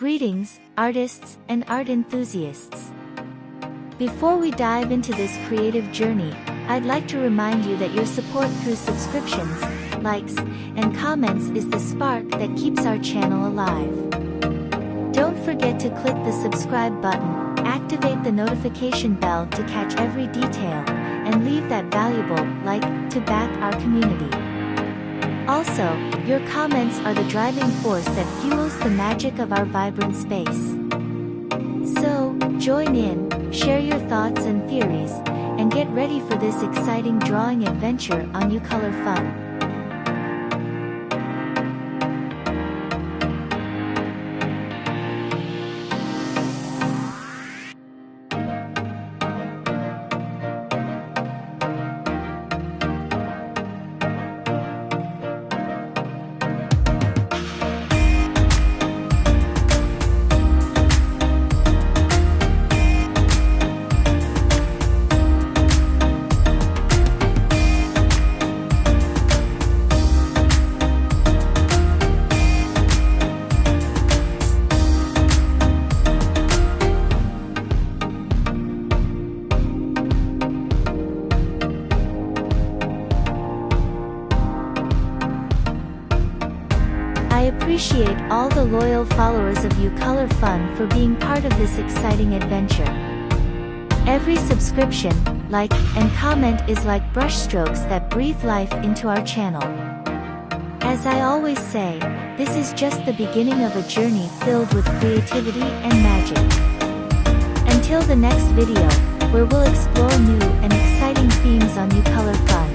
Greetings, artists and art enthusiasts. Before we dive into this creative journey, I'd like to remind you that your support through subscriptions, likes, and comments is the spark that keeps our channel alive. Don't forget to click the subscribe button, activate the notification bell to catch every detail, and leave that valuable like to back our community. Also, your comments are the driving force that fuels the magic of our vibrant space. So, join in, share your thoughts and theories, and get ready for this exciting drawing adventure on UColor Fun. I appreciate all the loyal followers of UColor Fun for being part of this exciting adventure. Every subscription, like, and comment is like brushstrokes that breathe life into our channel. As I always say, this is just the beginning of a journey filled with creativity and magic. Until the next video, where we'll explore new and exciting themes on UColor Fun.